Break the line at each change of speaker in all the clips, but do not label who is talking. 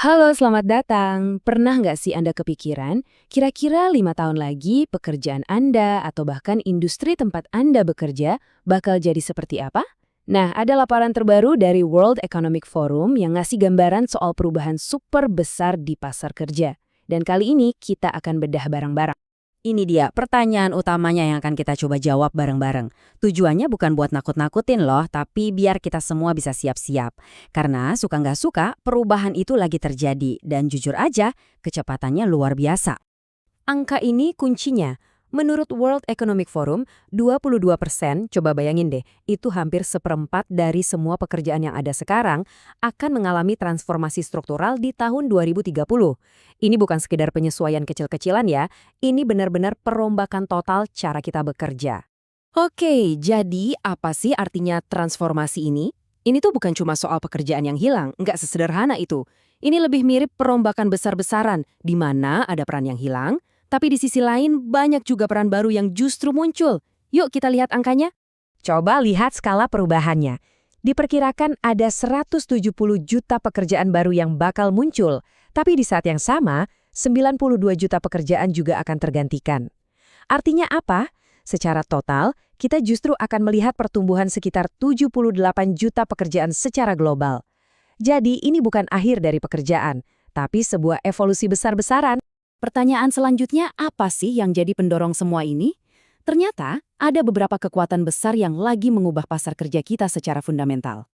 Halo, selamat datang. Pernah nggak sih Anda kepikiran, kira-kira 5 tahun lagi pekerjaan Anda atau bahkan industri tempat Anda bekerja bakal jadi seperti apa? Nah, ada laporan terbaru dari World Economic Forum yang ngasih gambaran soal perubahan super besar di pasar kerja. Dan kali ini kita akan bedah bareng-bareng.
Ini dia pertanyaan utamanya yang akan kita coba jawab bareng-bareng. Tujuannya bukan buat nakut-nakutin loh, tapi biar kita semua bisa siap-siap. Karena suka nggak suka, perubahan itu lagi terjadi. Dan jujur aja, kecepatannya luar biasa.
Angka ini kuncinya. Menurut World Economic Forum, 22%, coba bayangin deh, itu hampir seperempat dari semua pekerjaan yang ada sekarang akan mengalami transformasi struktural di tahun 2030. Ini bukan sekedar penyesuaian kecil-kecilan ya, ini benar-benar perombakan total cara kita bekerja. Oke, jadi apa sih artinya transformasi ini? Ini tuh bukan cuma soal pekerjaan yang hilang, nggak sesederhana itu. Ini lebih mirip perombakan besar-besaran, di mana ada peran yang hilang, tapi di sisi lain banyak juga peran baru yang justru muncul. Yuk kita lihat angkanya. Coba lihat skala perubahannya. Diperkirakan ada 170 juta pekerjaan baru yang bakal muncul, tapi di saat yang sama, 92 juta pekerjaan juga akan tergantikan. Artinya apa? Secara total, kita justru akan melihat pertumbuhan sekitar 78 juta pekerjaan secara global. Jadi ini bukan akhir dari pekerjaan, tapi sebuah evolusi besar-besaran. Pertanyaan selanjutnya, apa sih yang jadi pendorong semua ini? Ternyata, ada beberapa kekuatan besar yang lagi mengubah pasar kerja kita secara fundamental.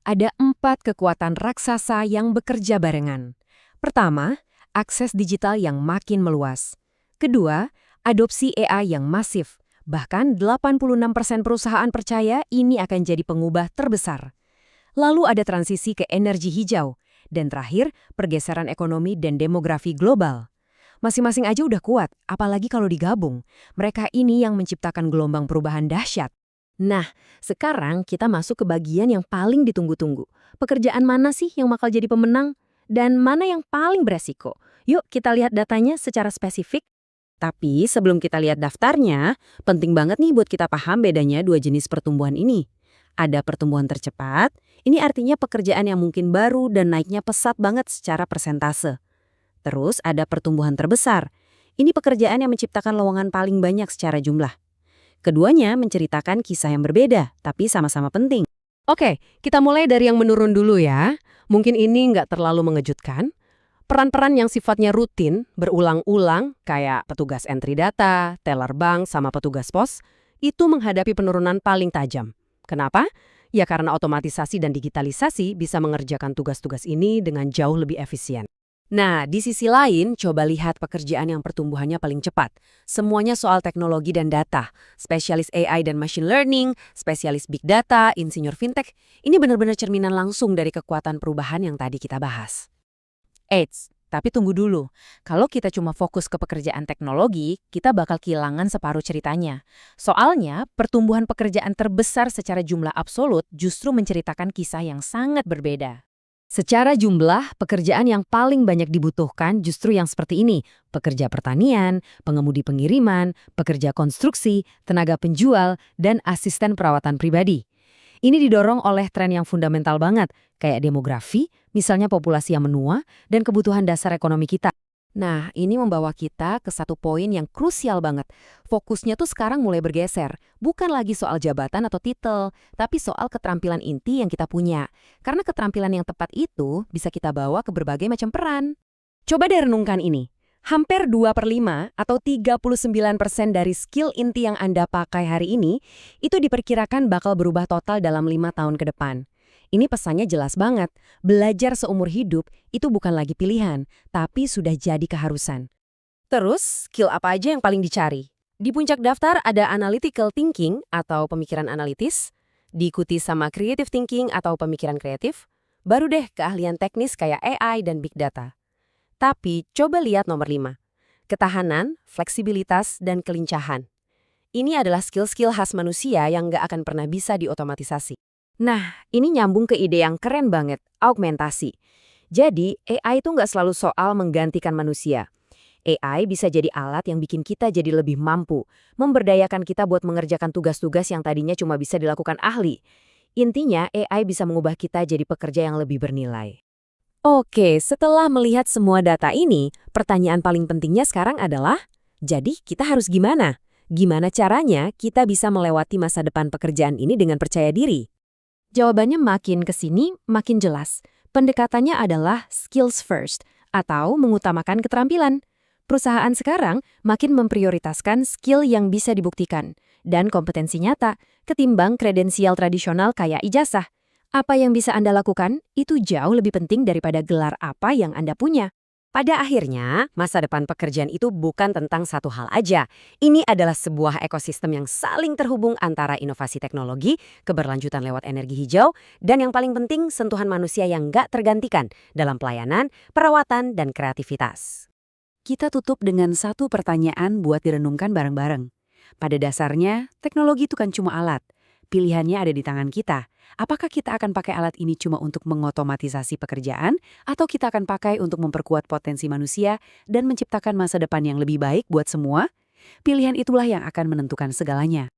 Ada 4 kekuatan raksasa yang bekerja barengan. Pertama, akses digital yang makin meluas. Kedua, adopsi AI yang masif. Bahkan 86% perusahaan percaya ini akan jadi pengubah terbesar. Lalu ada transisi ke energi hijau. Dan terakhir, pergeseran ekonomi dan demografi global. Masing-masing aja udah kuat, apalagi kalau digabung. Mereka ini yang menciptakan gelombang perubahan dahsyat. Nah, sekarang kita masuk ke bagian yang paling ditunggu-tunggu. Pekerjaan mana sih yang bakal jadi pemenang? Dan mana yang paling beresiko? Yuk kita lihat datanya secara spesifik. Tapi sebelum kita lihat daftarnya, penting banget nih buat kita paham bedanya dua jenis pertumbuhan ini. Ada pertumbuhan tercepat, ini artinya pekerjaan yang mungkin baru dan naiknya pesat banget secara persentase. Terus ada pertumbuhan terbesar. Ini pekerjaan yang menciptakan lowongan paling banyak secara jumlah. Keduanya menceritakan kisah yang berbeda, tapi sama-sama penting. Oke, kita mulai dari yang menurun dulu ya. Mungkin ini nggak terlalu mengejutkan. Peran-peran yang sifatnya rutin, berulang-ulang, kayak petugas entry data, teller bank, sama petugas pos, itu menghadapi penurunan paling tajam. Kenapa? Ya karena otomatisasi dan digitalisasi bisa mengerjakan tugas-tugas ini dengan jauh lebih efisien. Nah, di sisi lain, coba lihat pekerjaan yang pertumbuhannya paling cepat. Semuanya soal teknologi dan data. Spesialis AI dan machine learning, spesialis big data, insinyur fintech. Ini benar-benar cerminan langsung dari kekuatan perubahan yang tadi kita bahas. Eits, tapi tunggu dulu. Kalau kita cuma fokus ke pekerjaan teknologi, kita bakal kehilangan separuh ceritanya. Soalnya, pertumbuhan pekerjaan terbesar secara jumlah absolut justru menceritakan kisah yang sangat berbeda. Secara jumlah, pekerjaan yang paling banyak dibutuhkan justru yang seperti ini. Pekerja pertanian, pengemudi pengiriman, pekerja konstruksi, tenaga penjual, dan asisten perawatan pribadi. Ini didorong oleh tren yang fundamental banget, kayak demografi, misalnya populasi yang menua, dan kebutuhan dasar ekonomi kita. Nah, ini membawa kita ke satu poin yang krusial banget. Fokusnya tuh sekarang mulai bergeser. Bukan lagi soal jabatan atau titel, tapi soal keterampilan inti yang kita punya. Karena keterampilan yang tepat itu bisa kita bawa ke berbagai macam peran. Coba deh renungkan ini. Hampir 2/5 atau 39% dari skill inti yang Anda pakai hari ini, itu diperkirakan bakal berubah total dalam 5 tahun ke depan. Ini pesannya jelas banget, belajar seumur hidup itu bukan lagi pilihan, tapi sudah jadi keharusan. Terus, skill apa aja yang paling dicari? Di puncak daftar ada analytical thinking atau pemikiran analitis, diikuti sama creative thinking atau pemikiran kreatif, baru deh keahlian teknis kayak AI dan big data. Tapi coba lihat nomor 5, ketahanan, fleksibilitas, dan kelincahan. Ini adalah skill-skill khas manusia yang nggak akan pernah bisa diotomatisasi. Nah, ini nyambung ke ide yang keren banget, augmentasi. Jadi, AI itu nggak selalu soal menggantikan manusia. AI bisa jadi alat yang bikin kita jadi lebih mampu, memberdayakan kita buat mengerjakan tugas-tugas yang tadinya cuma bisa dilakukan ahli. Intinya, AI bisa mengubah kita jadi pekerja yang lebih bernilai. Oke, setelah melihat semua data ini, pertanyaan paling pentingnya sekarang adalah, jadi kita harus gimana? Gimana caranya kita bisa melewati masa depan pekerjaan ini dengan percaya diri? Jawabannya makin ke sini, makin jelas. Pendekatannya adalah skills first, atau mengutamakan keterampilan. Perusahaan sekarang makin memprioritaskan skill yang bisa dibuktikan, dan kompetensi nyata, ketimbang kredensial tradisional kayak ijazah. Apa yang bisa Anda lakukan, itu jauh lebih penting daripada gelar apa yang Anda punya. Pada akhirnya, masa depan pekerjaan itu bukan tentang satu hal aja. Ini adalah sebuah ekosistem yang saling terhubung antara inovasi teknologi, keberlanjutan lewat energi hijau, dan yang paling penting sentuhan manusia yang nggak tergantikan dalam pelayanan, perawatan, dan kreativitas.
Kita tutup dengan satu pertanyaan buat direnungkan bareng-bareng. Pada dasarnya, teknologi itu kan cuma alat. Pilihannya ada di tangan kita. Apakah kita akan pakai alat ini cuma untuk mengotomatisasi pekerjaan, atau kita akan pakai untuk memperkuat potensi manusia dan menciptakan masa depan yang lebih baik buat semua? Pilihan itulah yang akan menentukan segalanya.